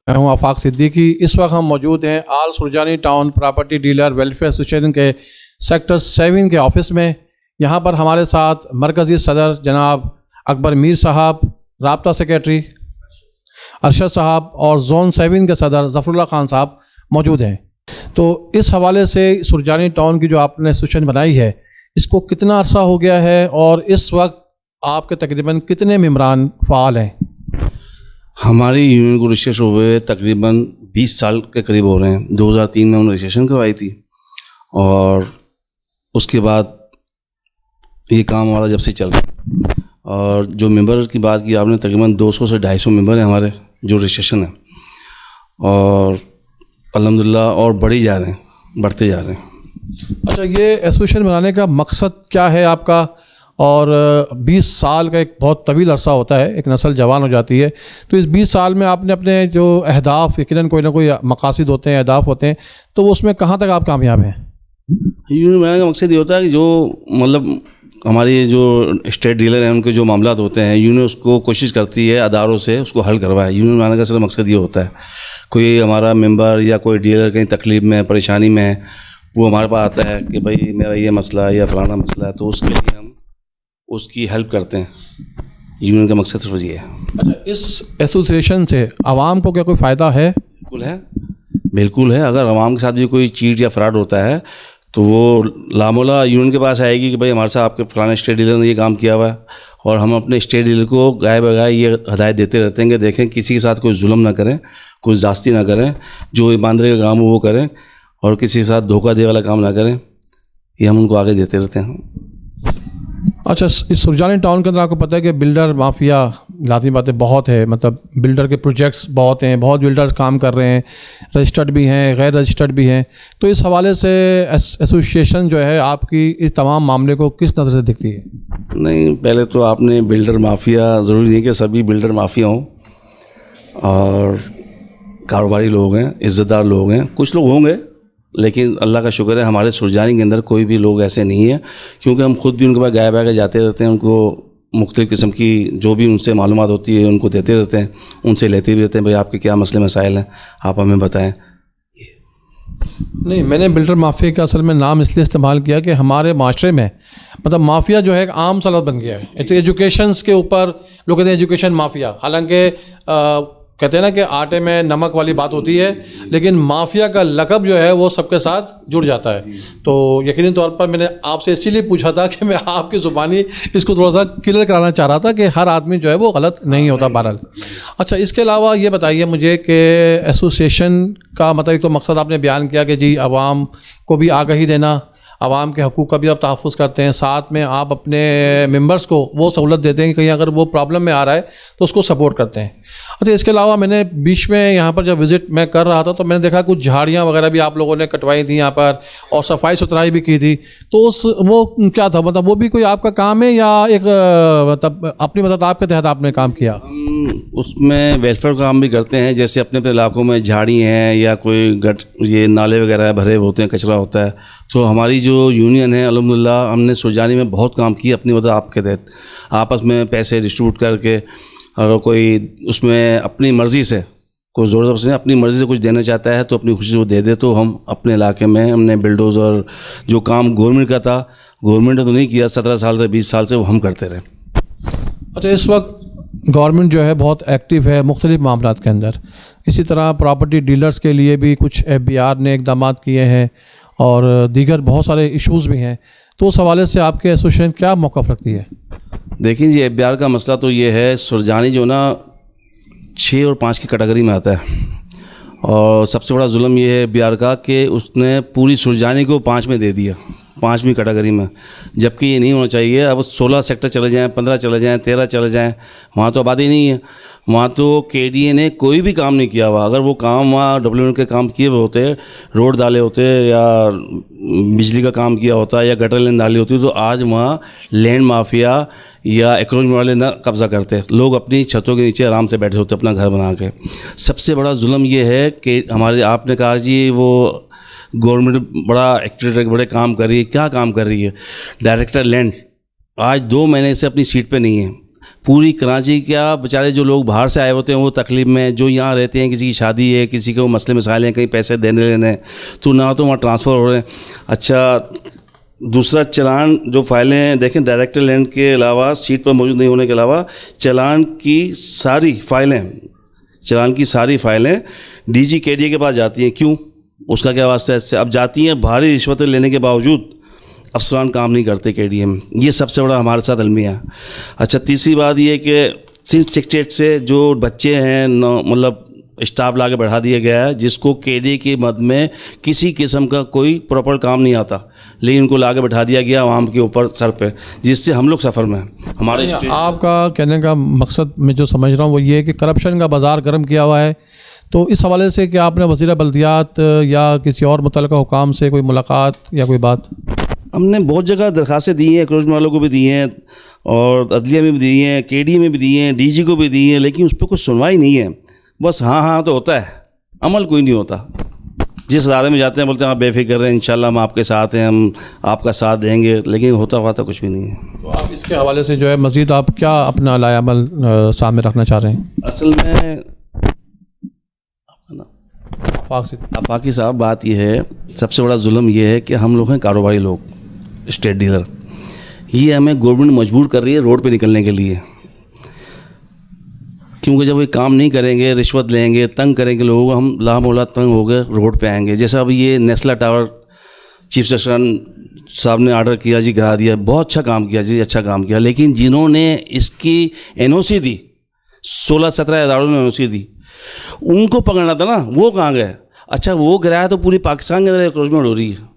मैं हूं आफाक सिद्दीकी। इस वक्त हम मौजूद हैं all Surjani town property dealer welfare association के सेक्टर 7 के ऑफिस में। यहाँ पर हमारे साथ मरकज़ी सदर जनाब अकबर मीर साहब, राब्ता सेक्रेटरी अरशद साहब और जोन 7 के सदर ज़फ़रुल्लाह खान साहब मौजूद हैं। तो इस हवाले से सुरजानी टाउन की जो आपने एसोसिएशन बनाई है, इसको कितना अरसा हो गया है और इस वक्त आपके तकरीबन कितने मेम्बरान फ़ाल हैं? हमारी यूनियन को रजिस्ट्रेशन हुए तकरीबन 20 साल के करीब हो रहे हैं। 2003 में उन्होंने रजिस्ट्रेशन करवाई थी और उसके बाद ये काम हमारा जब से चल रहा है। और जो मेंबर की बात की आपने, तकरीबन 200 से 250 मेंबर हैं हमारे जो रजिस्ट्रेशन है, और अल्हम्दुलिल्लाह और बढ़ते जा रहे हैं। अच्छा, ये एसोसिएशन बनाने का मकसद क्या है आपका? और 20 साल का एक बहुत तवील अरसा होता है, एक नस्ल जवान हो जाती है, तो इस 20 साल में आपने अपने जो अहदाफ, यकीनन कोई ना कोई मकासद होते हैं, अहदाफ होते हैं, तो उसमें कहाँ तक आप कामयाब हैं? यूनियन बनाने का मकसद ये होता है कि जो मतलब हमारी जो स्टेट डीलर हैं उनके जो मामला होते हैं, यूनियन उसको कोशिश करती है अदारों से उसको हल करवाए। यूनियन बनाने का सिर्फ मकसद ये होता है, कोई हमारा मेंबर या कोई डीलर कहीं तकलीफ़ में, परेशानी में है, वो हमारे पास आता है कि भाई मेरा ये मसला है या फलाना मसला है, तो उसके लिए हम उसकी हेल्प करते हैं। यूनियन का मकसद सिर्फ ये है। अच्छा, इस एसोसिएशन से आवाम को क्या कोई फ़ायदा है? बिल्कुल है। अगर आवाम के साथ भी कोई चीट या फ्रॉड होता है तो वो लामोला यूनियन के पास आएगी कि भाई हमारे साथ आपके फलाने स्टेट डीलर ने ये काम किया हुआ है, और हम अपने स्टेट डीलर को गाय बगाए ये हदायत देते रहते हैं कि देखें किसी के साथ कोई जुल्म ना करें, कोई जास्ती ना करें, जो ईमानदारी का काम हो वो करें, और किसी के साथ धोखा दे वाला काम ना करें। ये हम उनको आगे देते रहते हैं। अच्छा, इस सुरजानी टाउन के अंदर आपको पता है कि बिल्डर माफिया लाज़मी बातें बहुत है, मतलब बिल्डर के प्रोजेक्ट्स बहुत हैं, बहुत बिल्डर्स काम कर रहे हैं, रजिस्टर्ड भी हैं, गैर रजिस्टर्ड भी हैं। तो इस हवाले से एसोसिएशन जो है आपकी इस तमाम मामले को किस नज़र से दिखती है? नहीं, पहले तो आपने बिल्डर माफिया, ज़रूरी नहीं कि सभी बिल्डर माफिया हों, और कारोबारी लोग हैं, इज़्ज़तदार लोग हैं, कुछ लोग होंगे, लेकिन अल्लाह का शुक्र है हमारे सुरजानी के अंदर कोई भी लोग ऐसे नहीं है, क्योंकि हम खुद भी उनके पास गाय बाय जाते रहते हैं, उनको मुख्तलिफ़ किस्म की जो भी उनसे मालूमात होती है उनको देते रहते हैं, उनसे लेते भी रहते हैं, भाई आपके क्या मसले मसाइल हैं, आप हमें बताएं। नहीं, मैंने बिल्डर माफिया का असल में नाम इसलिए इस्तेमाल किया कि हमारे माशरे में मतलब माफिया जो है एक आम सा लफ्ज़ बन गया है। एजुकेशन के ऊपर लोग कहते हैं एजुकेशन माफिया, हालांकि कहते हैं ना कि आटे में नमक वाली बात होती है, लेकिन माफिया का लक़ब जो है वो सबके साथ जुड़ जाता है। तो यकीनी तौर पर मैंने आपसे इसीलिए पूछा था कि मैं आपकी ज़ुबानी इसको थोड़ा सा क्लियर कराना चाह रहा था कि हर आदमी जो है वो गलत नहीं होता बहरहाल। अच्छा, इसके अलावा ये बताइए मुझे कि एसोसिएशन का मतलब एक तो मकसद आपने बयान किया कि जी आवाम को भी आगाही देना, आवाम के हकूक़ का भी आप तहफ़्फ़ुज़ करते हैं, साथ में आप अपने मेंबर्स को वो सहूलत देते हैं कि कहीं अगर वो प्रॉब्लम में आ रहा है तो उसको सपोर्ट करते हैं। अच्छा, इसके अलावा मैंने बीच में यहाँ पर जब विज़िट मैं कर रहा था तो मैंने देखा कुछ झाड़ियाँ वगैरह भी आप लोगों ने कटवाई थी यहाँ पर, और सफाई सुथराई भी की थी। तो वो क्या था, मतलब वो भी कोई आपका काम है या एक मतलब अपनी मदद आपके तहत आपने काम किया? हम उसमें वेलफेयर का काम भी करते हैं, जैसे अपने अपने इलाकों में झाड़ी हैं या कोई ये नाले वगैरह भरे होते हैं, कचरा होता है, तो हमारी जो यूनियन है अल्हम्दुलिल्लाह हमने सुरजानी में बहुत काम किया अपनी मदद आपके तहत, आपस में पैसे डिस्ट्रीब्यूट करके, अगर कोई उसमें अपनी मर्ज़ी से कोई ज़ोर ज़बरदस्ती से अपनी मर्ज़ी से कुछ देना चाहता है तो अपनी खुशी से वो दे दे, तो हम अपने इलाके में हमने बिल्डोज़र जो काम गवर्नमेंट का था, गवर्नमेंट ने तो नहीं किया, 17 साल से 20 साल से वो हम करते रहे। अच्छा, इस वक्त गवर्नमेंट जो है बहुत एक्टिव है मुख्तलिफ़ मामलात के अंदर, इसी तरह प्रॉपर्टी डीलर्स के लिए भी कुछ FBR ने इक़दाम किए हैं और दीगर बहुत सारे इश्यूज़ भी हैं। तो उस हवाले से आपके एसोसिएशन क्या मौक़िफ़ रखती है? देखिए जी, FBR का मसला तो ये है, सुरजानी जो ना 6 और 5 की कैटेगरी में आता है, और सबसे बड़ा जुल्म ये है FBR का कि उसने पूरी सुरजानी को 5 में दे दिया, 5वीं कैटेगरी में, जबकि ये नहीं होना चाहिए। अब 16 सेक्टर चले जाएँ, 15 चले जाएँ, 13 चले जाएँ, वहाँ तो आबादी नहीं है, वहाँ तो KDA ने कोई भी काम नहीं किया हुआ। अगर वो काम वहाँ डेवलपमेंट के काम किए हुए होते, रोड डाले होते या बिजली का काम किया होता या गटर लाइन डाली होती, तो आज वहाँ लैंड माफिया या एक्रोचमेंट वाले ना कब्ज़ा करते, लोग अपनी छतों के नीचे आराम से बैठे होते अपना घर बना के। सबसे बड़ा जुल्म ये है कि हमारे, आपने कहा जी वो गवर्नमेंट बड़ा एक्टिव बड़े काम कर रही है, क्या काम कर रही है? डायरेक्टर लैंड आज 2 महीने से अपनी सीट पे नहीं है। पूरी कराची क्या बेचारे जो लोग बाहर से आए होते हैं वो तकलीफ में, जो यहाँ रहते हैं, किसी की शादी है, किसी को मसले मसाइल हैं, कहीं पैसे देने लेने हैं, तो ना तो वहाँ ट्रांसफ़र हो रहे हैं। अच्छा, दूसरा चालान जो फाइलें हैं, देखें डायरेक्टर लैंड के अलावा, सीट पर मौजूद नहीं होने के अलावा चालान की सारी फाइलें डीजी केडीए के पास जाती हैं। क्यों? उसका क्या वास्ता है इससे? अब जाती हैं, भारी रिश्वतें लेने के बावजूद अफसरान काम नहीं करते केडीए में। ये सबसे बड़ा हमारे साथ अलमिया है। अच्छा, तीसरी बात ये कि सिंध सेक्रेटरीट से जो बच्चे हैं मतलब स्टाफ ला के बैठा दिया गया है, जिसको केडीए की मद में किसी किस्म का कोई प्रॉपर काम नहीं आता, लेकिन उनको ला के बैठा दिया गया आवाम के ऊपर सर पे, जिससे हम लोग सफ़र में हैं। हमारे आपका कहने का मकसद मैं जो समझ रहा हूँ वो ये है कि करप्शन का बाज़ार गर्म किया हुआ है। तो इस हवाले से क्या आपने वज़ीर बल्दियात या किसी और मुतल्लिक़ा हुकाम से कोई मुलाकात या कोई बात? हमने बहुत जगह दरखास्तें दी हैं, क्रोज वालों को भी दी हैं और अदलिया में भी दी हैं, केडीए में भी दी हैं, डीजी को भी दी हैं, लेकिन उस पर कुछ सुनवाई नहीं है। बस हाँ तो होता है, अमल कोई नहीं होता। जिस इदारे में जाते हैं बोलते हैं आप बेफिक्र रहें, इंशाल्लाह हम आपके साथ हैं, हम आपका साथ देंगे, लेकिन होता हुआ तो कुछ भी नहीं है। तो आप इसके हवाले से जो है मज़ीद आप क्या अपना लायामल सामने रखना चाह रहे हैं? असल में आफाकी साहब, बात यह है, सबसे बड़ा जुल्म यह है कि हम लोग हैं कारोबारी लोग, स्टेट डीलर, ये हमें गवर्नमेंट मजबूर कर रही है रोड पे निकलने के लिए। क्योंकि जब वो काम नहीं करेंगे, रिश्वत लेंगे, तंग करेंगे लोगों को, हम लामोला तंग हो गए रोड पे आएंगे। जैसा अभी ये नेस्ला टावर चीफ सेक्रेटरी साहब ने ऑर्डर किया जी, गिरा दिया, बहुत अच्छा काम किया जी, अच्छा काम किया, लेकिन जिन्होंने इसकी एनओसी दी, 16-17 इदारों ने एनओसी दी, उनको पकड़ना था ना, वो कहाँ गए? अच्छा, वो गिराया तो पूरी पाकिस्तान के अंदर एंक्रोचमेंट हो रही है,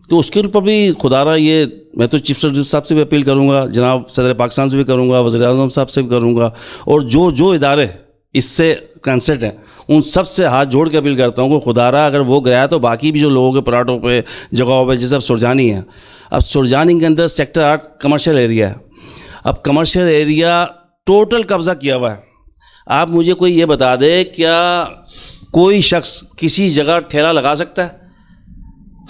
तो उसके ऊपर भी खुदारा ये मैं तो चीफ सेक्रेटरी साहब से भी अपील करूंगा, जनाब सदर पाकिस्तान से भी करूंगा, वज़ीर आज़म साहब से भी करूंगा, और जो इदारे इससे कंसर्ट हैं उन सब से हाथ जोड़ के अपील करता हूँ कि खुदारा अगर वो गया तो बाकी भी जो लोगों के प्लाटों पे, जगहों पे, जैसे अब सुरजानी है, अब सुरजानी के अंदर सेक्टर 8 कमर्शियल एरिया है। अब कमर्शियल एरिया टोटल कब्ज़ा किया हुआ है। आप मुझे कोई ये बता दे, क्या कोई शख्स किसी जगह ठेला लगा सकता है?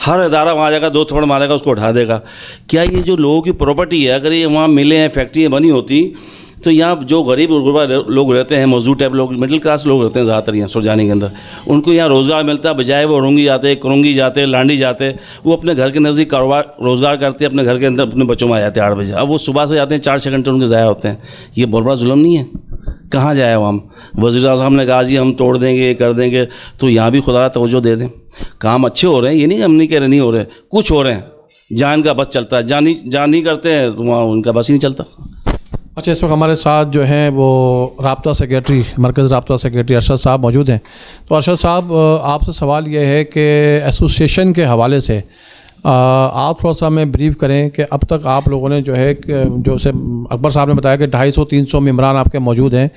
हर इदारा वहाँ जाएगा, 2 थप्पड़ मारेगा, उसको उठा देगा। क्या ये जो लोगों की प्रॉपर्टी है, अगर ये वहाँ मिले हैं, फैक्ट्रियाँ बनी होती, तो यहाँ जो गरीब गुरबा लोग रहते हैं, मजदूर टाइप लोग, मिडिल क्लास लोग रहते हैं ज़्यादातर यहाँ सुरजानी के अंदर, उनको यहाँ रोज़गार मिलता है, बजाय वो औरंगी जाते, करुंगी जाते, लांडी जाते, वो अपने घर के नज़दीक कारोबार रोज़गार करते हैं, अपने घर के अंदर अपने बच्चों में आ जाते हैं 8 बजे। अब वो सुबह से जाते हैं, 4-6 घंटे उनके ज़ाया होते हैं। ये बहुत बड़ा जुल्म नहीं है? कहाँ जाए हम? वज़ीर आज़म साहब ने कहा जी हम तोड़ देंगे, कर देंगे, तो यहाँ भी खुदा तवज्जो दे दें। काम अच्छे हो रहे हैं, ये नहीं हम नहीं कह रहे नहीं हो रहे, कुछ हो रहे हैं। जान का बस चलता है, जान नहीं करते हैं तो वहाँ उनका बस ही नहीं चलता। अच्छा, इस वक्त हमारे साथ जो हैं वो राब्ता सेक्रेटरी, मरकज़ राब्ता सेक्रेटरी अरशद साहब मौजूद हैं। तो अरशद साहब, आपसे सवाल ये है कि एसोसिएशन के हवाले से आप थोड़ा सा हमें ब्रीफ करें कि अब तक आप लोगों ने जो है जो से अकबर साहब ने बताया कि 250-300 मेम्बरान आपके मौजूद हैं।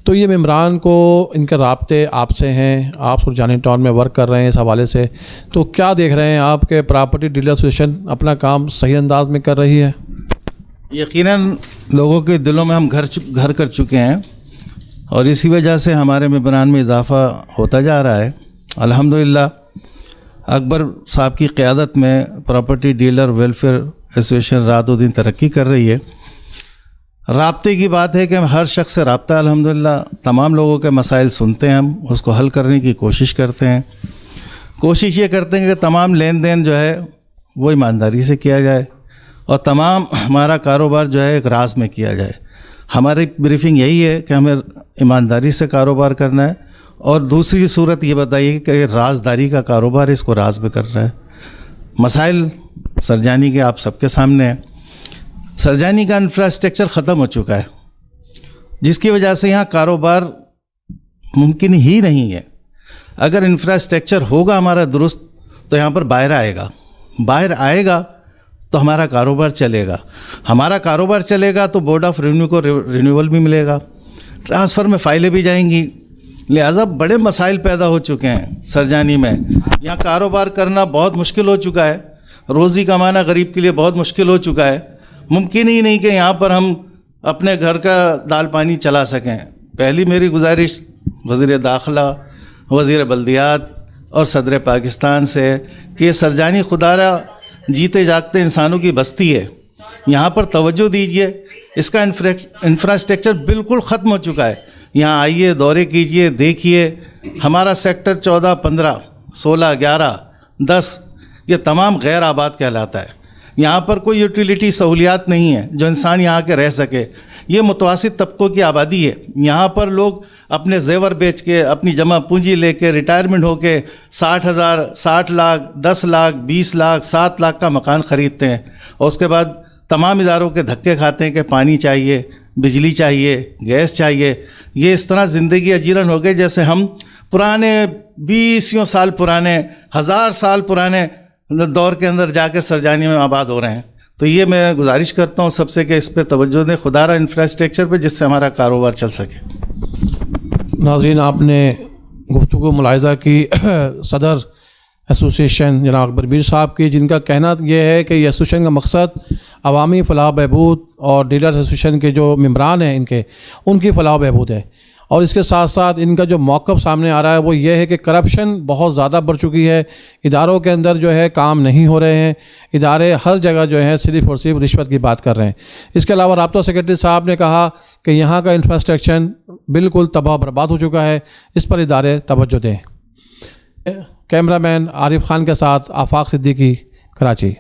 तो ये मेम्बरान को इनके राब्ते आपसे हैं, आप सुरजानी टाउन में वर्क कर रहे हैं इस हवाले से, तो क्या देख रहे हैं आपके प्रॉपर्टी डीलर एसोसिएशन अपना काम सही अंदाज में कर रही है? यकीनन लोगों के दिलों में हम घर कर चुके हैं और इसी वजह से हमारे मेम्बरान में इजाफ़ा होता जा रहा है। अल्हम्दुलिल्लाह अकबर साहब की क़यादत में प्रॉपर्टी डीलर वेलफेयर एसोसिएशन रातों दिन तरक्की कर रही है। राब्ते की बात है कि हम हर शख्स से राब्ता अल्हम्दुलिल्लाह, तमाम लोगों के मसाइल सुनते हैं, हम उसको हल करने की कोशिश करते हैं। कोशिश ये करते हैं कि तमाम लेन देन जो है वो ईमानदारी से किया जाए और तमाम हमारा कारोबार जो है एक राज में किया जाए। हमारी ब्रीफिंग यही है कि हमें ईमानदारी से कारोबार करना है और दूसरी सूरत ये बताइए कि राजदारी का कारोबार इसको राज में करना है। मसाइल सरजानी के आप सबके सामने हैं। सरजानी का इंफ्रास्ट्रक्चर ख़त्म हो चुका है, जिसकी वजह से यहाँ कारोबार मुमकिन ही नहीं है। अगर इंफ्रास्ट्रक्चर होगा हमारा दुरुस्त तो यहाँ पर बाहर आएगा तो हमारा कारोबार चलेगा। हमारा कारोबार चलेगा तो बोर्ड ऑफ रेवेन्यू को रिन्यूअल भी मिलेगा, ट्रांसफ़र में फ़ाइलें भी जाएंगी। लिहाजा बड़े मसाइल पैदा हो चुके हैं सरजानी में। यहाँ कारोबार करना बहुत मुश्किल हो चुका है, रोज़ी कमाना गरीब के लिए बहुत मुश्किल हो चुका है। मुमकिन ही नहीं कि यहाँ पर हम अपने घर का दाल पानी चला सकें। पहली मेरी गुजारिश वज़ीर दाखिला, वज़ीर बल्दियात और सदर पाकिस्तान से कि सरजानी खुदारा जीते जागते इंसानों की बस्ती है। यहाँ पर तवज्जो दीजिए। इसका इंफ्रास्ट्रक्चर बिल्कुल ख़त्म हो चुका है। यहाँ आइए, दौरे कीजिए, देखिए। हमारा सेक्टर 14, 15, 16, 11, 10 ये तमाम गैर आबाद कहलाता है। यहाँ पर कोई यूटिलिटी सहूलियात नहीं है जो इंसान यहाँ के रह सके। ये मुतवासित तबकों की आबादी है। यहाँ पर लोग अपने जेवर बेच के, अपनी जमा पूंजी लेके, रिटायरमेंट होके 60,000, 60 लाख, 10 लाख, 20 लाख, 7 लाख का मकान ख़रीदते हैं और उसके बाद तमाम इदारों के धक्के खाते हैं कि पानी चाहिए, बिजली चाहिए, गैस चाहिए। ये इस तरह ज़िंदगी अजीरन हो गई जैसे हम पुराने 20 साल पुराने, 1000 साल पुराने दौर के अंदर जाकर सरजानी में आबाद हो रहे हैं। तो ये मैं गुजारिश करता हूँ सबसे कि इस पे तवज्जो दें, खुदारा इंफ्रास्ट्रक्चर पे, जिससे हमारा कारोबार चल सके। नाज़रीन, आपने गुफ्तगू मुलाहिज़ा की सदर एसोसिएशन जनाब अकबर मीर साहब की, जिनका कहना यह है कि ये एसोसिएशन का मकसद अवामी फ़लाह बहबूद और डीलर्स एसोसिएशन के जो मेम्बरान हैं उनकी फ़लाह बहबूद है। और इसके साथ साथ इनका जो मौक़िफ़ सामने आ रहा है वो ये है कि करप्शन बहुत ज़्यादा बढ़ चुकी है। इदारों के अंदर जो है काम नहीं हो रहे हैं। इदारे हर जगह जो है सिर्फ़ और सिर्फ रिश्वत की बात कर रहे हैं। इसके अलावा राब्ता सेक्रेटरी साहब ने कहा कि यहाँ का इंफ्रास्ट्रक्चर बिल्कुल तबाह बर्बाद हो चुका है, इस पर इदारे तवज्जो दें। कैमरामैन आरिफ खान के साथ आफाक सिद्दीकी, कराची।